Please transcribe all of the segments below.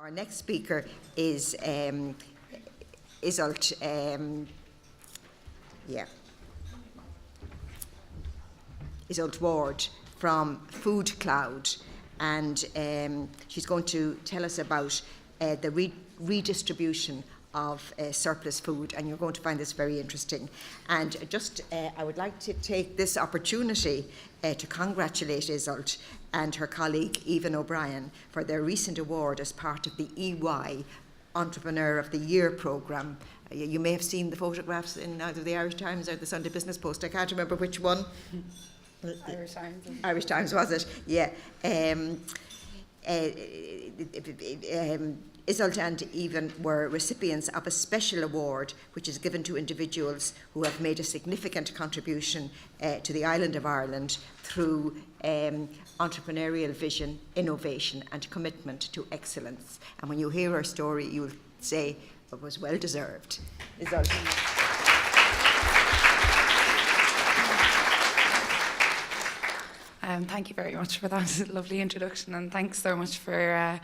Our next speaker is Iseult. Iseult Ward from FoodCloud, and she's going to tell us about the redistribution of surplus food, and you're going to find this very interesting. And I would like to take this opportunity to congratulate Iseult and her colleague Evan O'Brien for their recent award as part of the EY Entrepreneur of the Year programme. You may have seen the photographs in either the Irish Times or the Sunday Business Post. I can't remember which one. Irish Times. Irish Times, was it? Yeah. Iseult and Evan were recipients of a special award which is given to individuals who have made a significant contribution to the island of Ireland through entrepreneurial vision, innovation and commitment to excellence. And when you hear her story, you'll say it was well deserved. Iseult. Thank you very much for that lovely introduction, and thanks so much for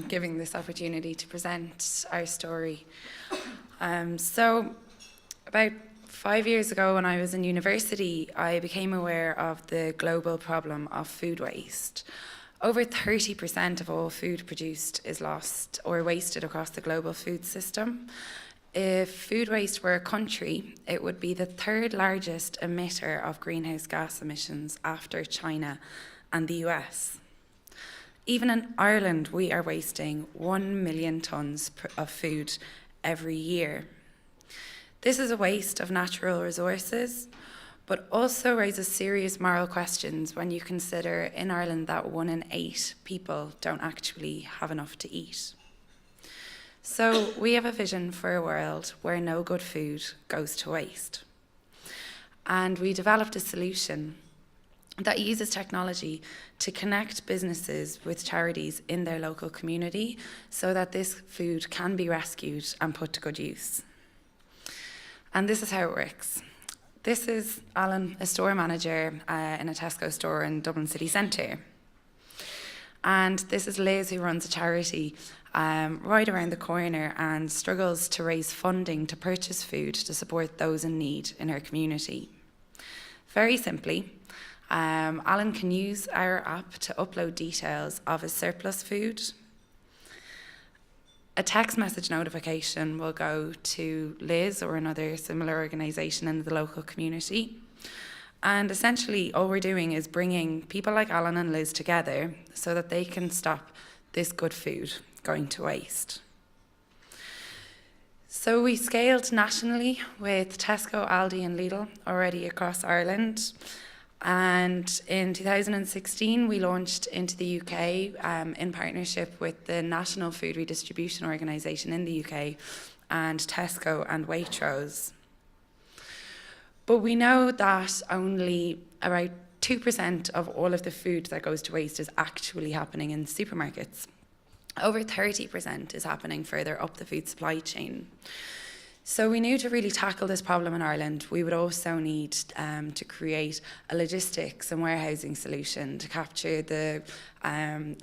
giving this opportunity to present our story. So about 5 years ago, when I was in university, I became aware of the global problem of food waste. Over 30% of all food produced is lost or wasted across the global food system. If food waste were a country, it would be the third largest emitter of greenhouse gas emissions after China and the US. Even in Ireland, we are wasting 1 million tonnes of food every year. This is a waste of natural resources, but also raises serious moral questions when you consider in Ireland that 1 in 8 people don't actually have enough to eat. So we have a vision for a world where no good food goes to waste. And we developed a solution that uses technology to connect businesses with charities in their local community so that this food can be rescued and put to good use. And this is how it works. This is Alan, a store manager in a Tesco store in Dublin city centre. And this is Liz, who runs a charity right around the corner and struggles to raise funding to purchase food to support those in need in her community. Very simply, Alan can use our app to upload details of his surplus food. A text message notification will go to Liz or another similar organisation in the local community. And essentially, all we're doing is bringing people like Alan and Liz together so that they can stop this good food going to waste. So we scaled nationally with Tesco, Aldi and Lidl already across Ireland. And in 2016, we launched into the UK in partnership with the National Food Redistribution Organisation in the UK and Tesco and Waitrose. But we know that only about 2% of all of the food that goes to waste is actually happening in supermarkets. Over 30% is happening further up the food supply chain. So we knew to really tackle this problem in Ireland, we would also need to create a logistics and warehousing solution to capture the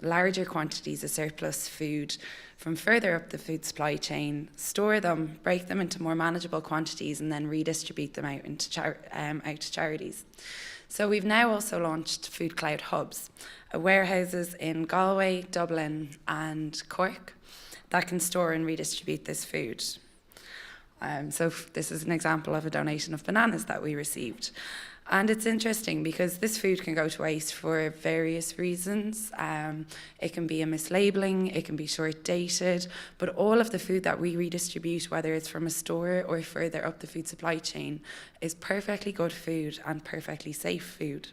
larger quantities of surplus food from further up the food supply chain, store them, break them into more manageable quantities, and then redistribute them out to charities. So we've now also launched FoodCloud hubs, warehouses in Galway, Dublin and Cork that can store and redistribute this food. So this is an example of a donation of bananas that we received. And it's interesting because this food can go to waste for various reasons. It can be a mislabeling, it can be short-dated, but all of the food that we redistribute, whether it's from a store or further up the food supply chain, is perfectly good food and perfectly safe food.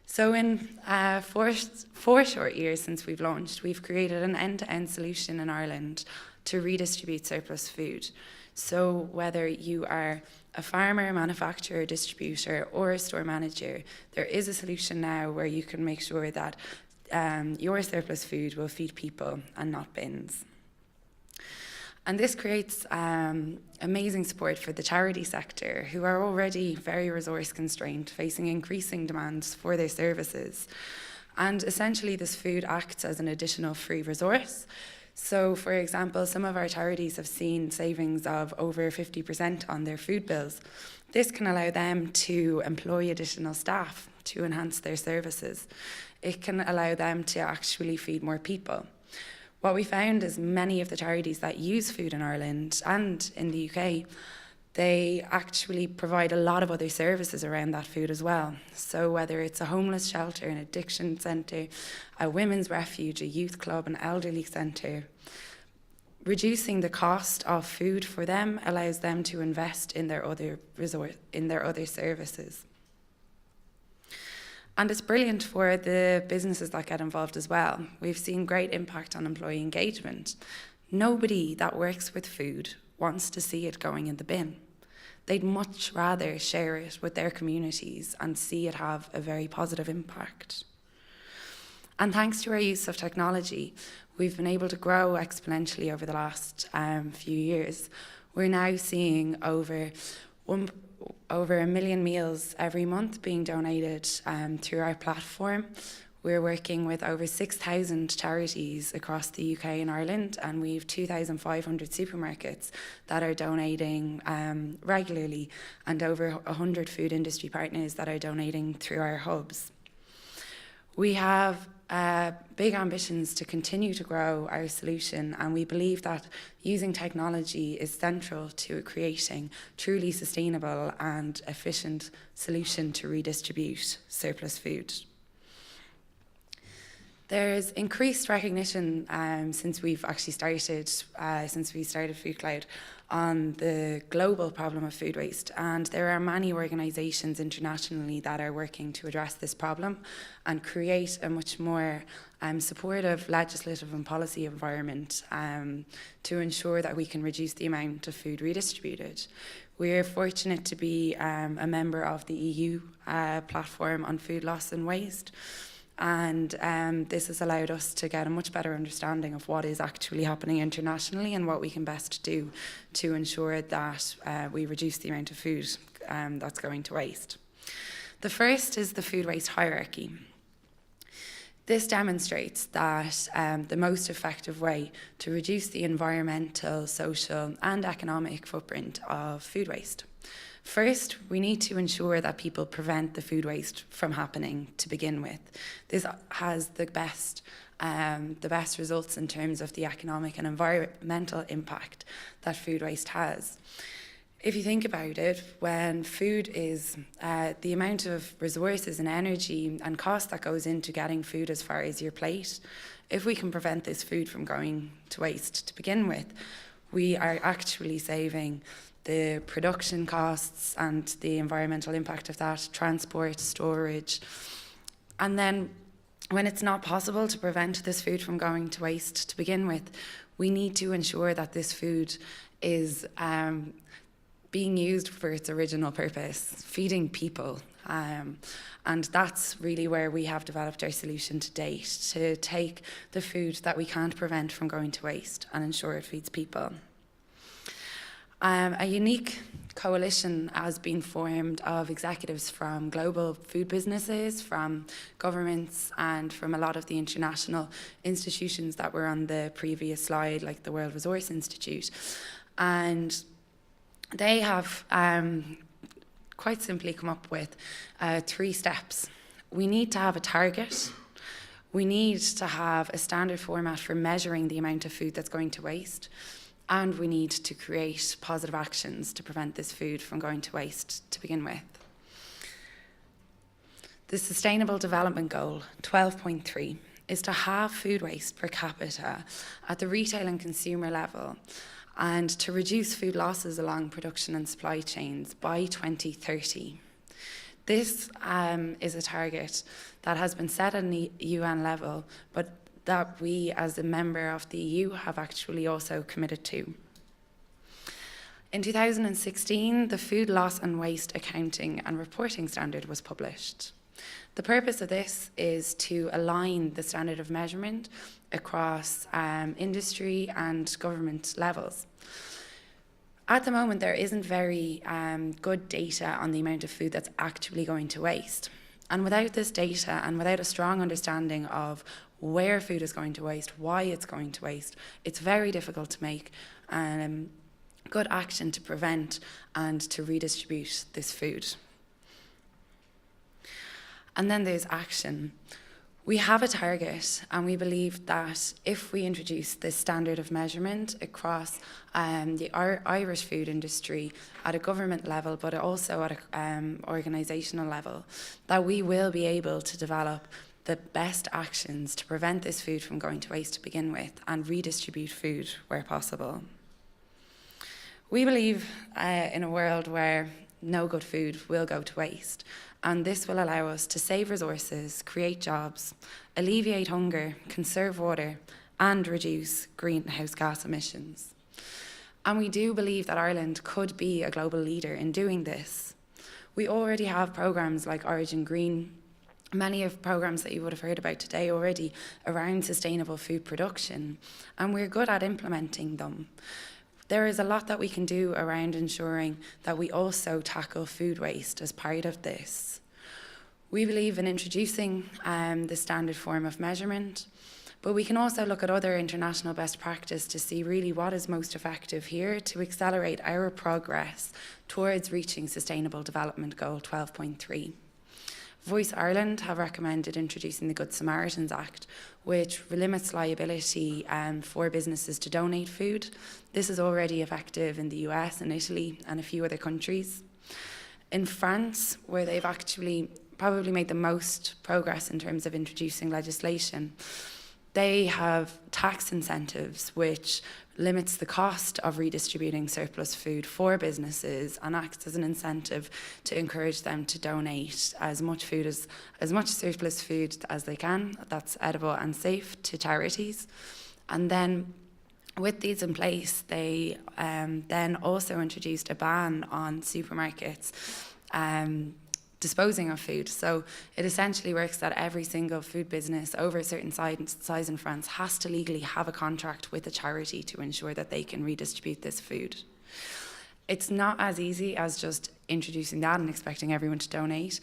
So in 4 short years since we've launched, we've created an end-to-end solution in Ireland to redistribute surplus food. So whether you are a farmer, manufacturer, distributor, or a store manager, there is a solution now where you can make sure that your surplus food will feed people and not bins. And this creates amazing support for the charity sector, who are already very resource constrained, facing increasing demands for their services. And essentially this food acts as an additional free resource. So, for example, some of our charities have seen savings of over 50% on their food bills. This can allow them to employ additional staff to enhance their services. It can allow them to actually feed more people. What we found is many of the charities that use food in Ireland and in the UK, they actually provide a lot of other services around that food as well. So whether it's a homeless shelter, an addiction centre, a women's refuge, a youth club, an elderly centre, reducing the cost of food for them allows them to invest in their other services. And it's brilliant for the businesses that get involved as well. We've seen great impact on employee engagement. Nobody that works with food wants to see it going in the bin. They'd much rather share it with their communities and see it have a very positive impact. And thanks to our use of technology, we've been able to grow exponentially over the last few years. We're now seeing over 1 million meals every month being donated through our platform. We're working with over 6,000 charities across the UK and Ireland, and we have 2,500 supermarkets that are donating regularly, and over 100 food industry partners that are donating through our hubs. We have big ambitions to continue to grow our solution, and we believe that using technology is central to creating truly sustainable and efficient solution to redistribute surplus food. There's increased recognition since we started FoodCloud on the global problem of food waste, and there are many organisations internationally that are working to address this problem and create a much more supportive legislative and policy environment to ensure that we can reduce the amount of food redistributed. We're fortunate to be a member of the EU platform on food loss and waste. And this has allowed us to get a much better understanding of what is actually happening internationally and what we can best do to ensure that we reduce the amount of food that's going to waste. The first is the food waste hierarchy. This demonstrates that the most effective way to reduce the environmental, social and economic footprint of food waste. First, we need to ensure that people prevent the food waste from happening to begin with. This has the best results in terms of the economic and environmental impact that food waste has. If you think about it, when food is the amount of resources and energy and cost that goes into getting food as far as your plate, if we can prevent this food from going to waste to begin with, we are actually saving the production costs and the environmental impact of that, transport, storage. And then when it's not possible to prevent this food from going to waste to begin with, we need to ensure that this food is being used for its original purpose, feeding people. And that's really where we have developed our solution to date, to take the food that we can't prevent from going to waste and ensure it feeds people. A unique coalition has been formed of executives from global food businesses, from governments, and from a lot of the international institutions that were on the previous slide, like the World Resource Institute. And they have quite simply come up with 3 steps. We need to have a target. We need to have a standard format for measuring the amount of food that's going to waste. And we need to create positive actions to prevent this food from going to waste to begin with. The Sustainable Development Goal 12.3 is to have food waste per capita at the retail and consumer level, and to reduce food losses along production and supply chains by 2030. This is a target that has been set at the UN level, but that we, as a member of the EU, have actually also committed to. In 2016, the Food Loss and Waste Accounting and Reporting Standard was published. The purpose of this is to align the standard of measurement across industry and government levels. At the moment, there isn't very good data on the amount of food that's actually going to waste. And without this data and without a strong understanding of where food is going to waste, why it's going to waste, it's very difficult to make good action to prevent and to redistribute this food. And then there's action. We have a target, and we believe that if we introduce this standard of measurement across the Irish food industry at a government level, but also at an organisational level, that we will be able to develop the best actions to prevent this food from going to waste to begin with and redistribute food where possible. We believe in a world where no good food will go to waste, and this will allow us to save resources, create jobs, alleviate hunger, conserve water, and reduce greenhouse gas emissions. And we do believe that Ireland could be a global leader in doing this. We already have programmes like Origin Green, many of programmes that you would have heard about today already around sustainable food production, and we're good at implementing them. There is a lot that we can do around ensuring that we also tackle food waste as part of this. We believe in introducing the standard form of measurement, but we can also look at other international best practice to see really what is most effective here to accelerate our progress towards reaching Sustainable Development Goal 12.3. Voice Ireland have recommended introducing the Good Samaritans Act, which limits liability for businesses to donate food. This is already effective in the US and Italy and a few other countries. In France, where they've actually probably made the most progress in terms of introducing legislation, they have tax incentives which limits the cost of redistributing surplus food for businesses and acts as an incentive to encourage them to donate as much surplus food as they can that's edible and safe to charities. And then with these in place, they then also introduced a ban on supermarkets disposing of food. So it essentially works that every single food business over a certain size in France has to legally have a contract with a charity to ensure that they can redistribute this food. It's not as easy as just introducing that and expecting everyone to donate,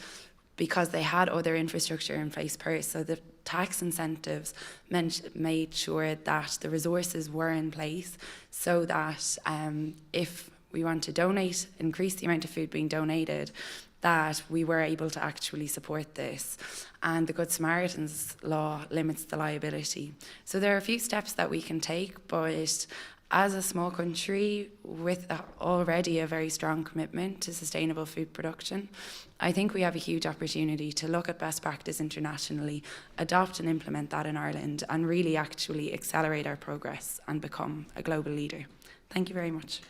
because they had other infrastructure in place first. So the tax incentives made sure that the resources were in place so that if we want to donate, increase the amount of food being donated, that we were able to actually support this. And the Good Samaritans law limits the liability. So there are a few steps that we can take, but as a small country with already a very strong commitment to sustainable food production, I think we have a huge opportunity to look at best practice internationally, adopt and implement that in Ireland, and really actually accelerate our progress and become a global leader. Thank you very much.